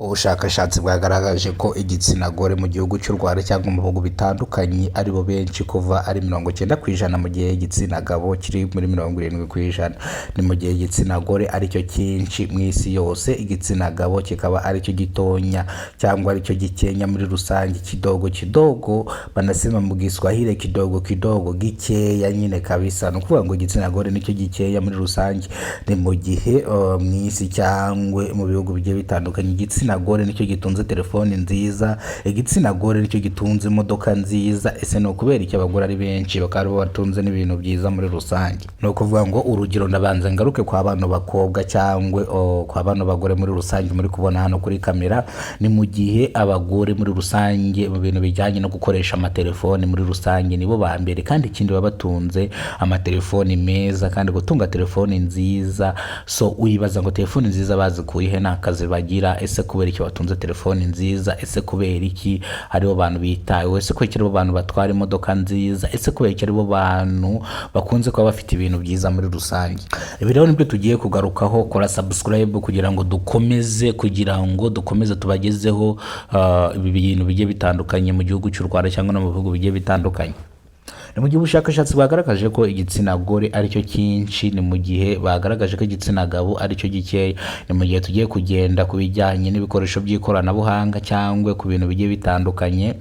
Ubushakashatsi bwagaragaje ko igitsina gore mu gihugu cy'u Rwanda cyangwa mu bihugu bitandukanye ari bo benshi kuva ari 90% mu gihe igitsina gabo kiri muri 70%. Ni mu gihe igitsina gore aricyo cyinshi mu isi yose, igitsina gabo kikaba aricyo gitonya cyangwa aricyo gikenya muri rusange, kidogo banasema mu Kiswahili kidogo gikeya nyine kabisa. No kuvuga ngo igitsina gore nicyo gikeya muri rusange. Ni mu gihe mu isi cyangwa mu bihugu bigiye bitandukanye igitsina gore nicyo gitunze telefone nziza, igitsina gore nicyo gitunze imodoka nziza. Ese no kubera iki abagore ari benshi bakaba batunze n'ibintu byiza muri rusange? No kuvuga ngo urugero ndabanza ngaruke kwa bano bakobwa cyangwa kwa bano bagore muri rusange muri kubona hano kuri kamera. Ni mu gihe abagore muri rusange mu bintu bijyanye no gukoresha amatelefone muri rusange nibo ba mbere, kandi ikindi baba batunze amatelefone meza kandi gutunga telefone nziza. So uyibaza ngo telefone nziza bazikuye he? Nakazi bagira? Ese kubera iki batunze telefone nziza? Ese kubera iki aribo bantu bitayeho? Ese kubera iki aribo bantu batwara imodoka nziza? Ese kubera iki aribo bantu bakunze kuba bafite ibintu byiza muri rusange? Ibi rero nibyo tugiye kugarukaho. Kora subscribe kugira ngo dukomeze tubagezeho ibi bintu bigiye bitandukanye mu gihugu cy'u Rwanda cyangwa no mu bihugu bigiye bitandukanye. Ni mu gihe ubushakashatsi bwagaragaje ko igitsina gore aricyo cyinshi, ni mu gihe bagaragaje ko igitsina gabo aricyo gikeya. Ni mu gihe tugiye kugenda ku bijyanye n'ibikoresho by'ikoranabuhanga cyangwa ku bintu bigiye bitandukanye.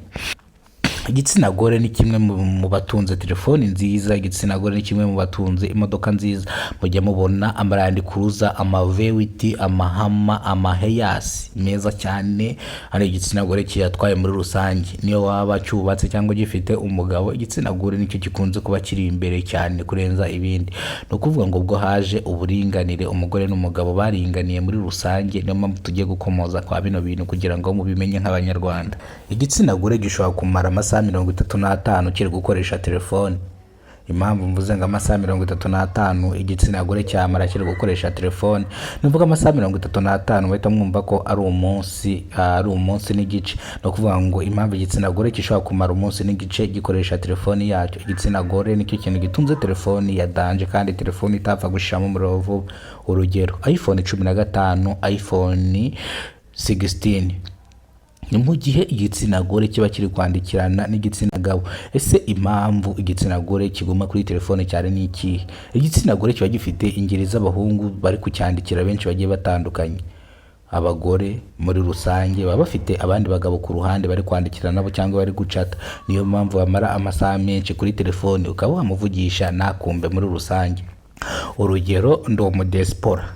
Igitsina gore ni kimwe mu batunze telefoni nziza, igitsina gore ni kimwe mu batunze imodoka nziza. Mujya mubona amarandi kuruza, amavewiti, amahama, amaheyasi meza cyane, ari igitsina gore kiyatwaye muri rusange. Niyo waba cyubatse cyangwa gifite umugabo, igitsina gore nicyo gikunze kuba kiri imbere cyane kurenza ibindi. No kuvuga ngo ubwo haje uburinganire, umugore n'umugabo baringaniye muri rusange. Niyo mpamvu tugiye gukomoza kwa bino bintu kugira ngo mubimenye nk'abanyarwanda. Igitsina gore gishobora kumara amasaha 35 kiri gukoresha telefone. Impamvu mvuze ngo amasaha 35 igitsina gore cyamara kiri gukoresha telefone, nivuga amasaha 35 bahita mwumva ko ari umunsi n'igice. No kuvuga ngo impamvu igitsina gore gishobora kumara umunsi n'igice gikoresha telefone yacyo, igitsina gore nicyo kintu gitunze telefone ya danje kandi telefone itapfa gushiramo umuriro vuba. Urugero iPhone 15, iPhone 16. Ni mu gihe igitsina gore kiba kiri kwandikirana n'igitsina gabo. Ese impamvu igitsina gore kiguma kuri telefone cyane ni iki? Igitsina gore kiba gifite ingeri z'abahungu bari kucyandikira benshi bagiye batandukanye. Abagore muri rusange baba bafite abandi bagabo ku ruhande bari kwandikira nabo cyangwa bari gucata. Niyo mpamvu bamara amasaha menshi kuri telefone ukaba wamuvugisha nakumbe muri rusange. Urugero ndi umudespora,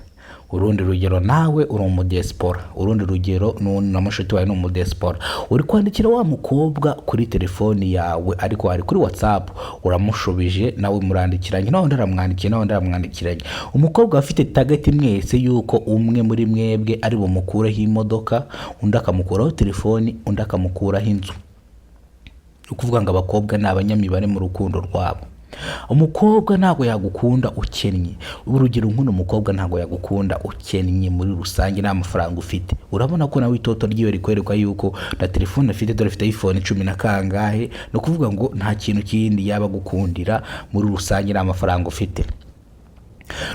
urundi rugero nawe uri umudespora, urundi rugero na mushuti wawe ni umudespora. Uri kwandikira wa mukobwa kuri telefoni yawe ariko ari kuri WhatsApp, uramushubije nawe murandikiranye, nawe ndaramwandikiranye. Umukobwa afite target mwese yuko umwe muri mwebwe ari bumukureho imodoka, undi akamukuraho telefoni, undi akamukuraho inzu. Ukuvuga ngo abakobwa ni abanyamibare mu rukundo rwabo. Umukobwa ntago yagukunda ukennye. Urugero nk'uno umukobwa ntago yagukunda ukennye muri rusange nta mafaranga ufite. Urabona ko nawe itoto ryiwe rikwereka yuko na telefone afite, dore afite iPhone 10 na kangahe. No kuvuga ngo nta kintu kindi yaba gukundira muri rusange nta mafaranga ufite.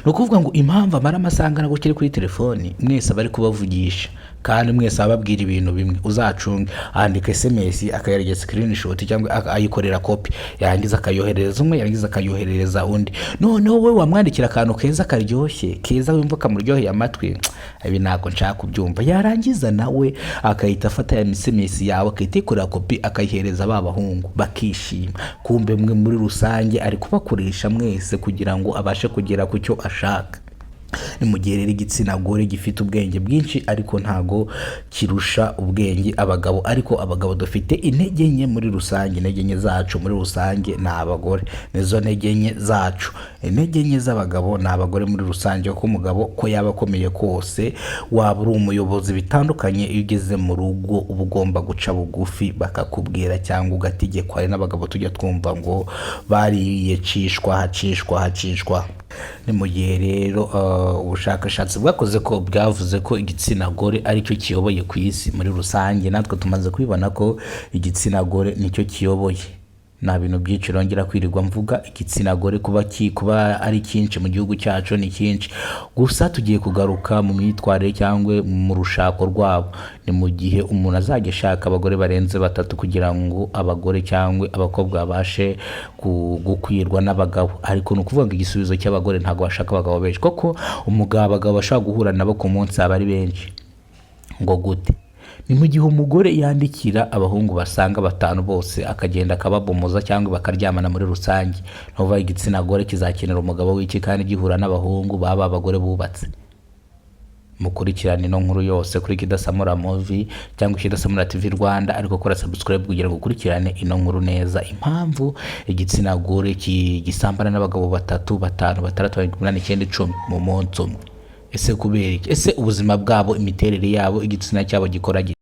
No kuvuga ngo impamvu amara amasanga nago kiri kuri telefone, mwese bari kubavugisha kandi mwese ababwira ibintu bimwe. Uzacunge andika SMS akayarya screenshot cyangwa ayikorera copy, yarangiza akayoherereza umwe, yarangiza akayoherereza undi. Noneho we wamwandikira akantu keza karyoshye, keza wumva kamuryoheye amatwi, ibi ntago nshaka kubyumva. Yarangiza nawe akahita afata ya SMS yawe akayitikorera copy akayihereza babahungu bakishima. Kumbe mwe muri rusange ari kubakoresha mwese kugira ngo abashe kugera ku cyo ashaka. Ni mu gihe rero igitsina gore gifite ubwenge bwinshi ariko ntago kirusha ubwenge abagabo. Ariko abagabo dufite intege nke muri rusange. Intege nke zacu muri rusange ni abagore, nizo ntege nke zacu. Intege nke z'abagabo ni abagore muri rusange, kuko umugabo ko yaba akomeye kose, waba uri umuyobozi bitandukanye, iyo ugeze mu rugo uba ugomba guca bugufi bakakubwira cyangwa ugategekwa. Hari n'abagabo tujya twumva ngo bariyecishwa hacishwa. Ni mu gihe rero ubushakashatsi bwakoze ko bwavuze ko igitsina gore aricyo kiyoboye ku isi muri rusange. Natwe tumaze kubibona ko igitsina gore nicyo kiyoboye. nta bintu byinshi rongera kwirirwa mvuga. Igitsina gore kuba ari cyinshi mu gihugu cyacu ni cyinshi, gusa tugiye kugaruka mu myitwarire cyangwa mu rushako rwabo. Ni mu gihe umuntu azajya ashaka abagore barenze batatu kugira ngo abagore cyangwa abakobwa babashe gukwirwa n'abagabo. Ariko ni ukuvuga ngo igisubizo cy'abagore ntabwo bashaka abagabo benshi, koko abagabo bashaka guhura nabo ku munsi aba ari benshi. Ngo gute? Ni mu gihe umugore yandikira abahungu basanga batanu bose akagenda akababomoza cyangwa bakaryamana muri rusange. Ntuvuga igitsina gore kizakenera umugabo w'iki kandi gihura n'abahungu baba abagore bubatse? Mukurikirane ino nkuru yose kuri Kidasamura Movie cyangwa Kidasamura TV Rwanda, ariko kora subscribe kugira ngo ukurikirane ino nkuru neza. Impamvu igitsina gore gisambana n'abagabo batatu, batanu, batandatu, 8, 9, 10 mu munsi umwe. Ese kubera iki? Ese ubuzima bwabo, imiterere yabo, igitsina cyabo gikora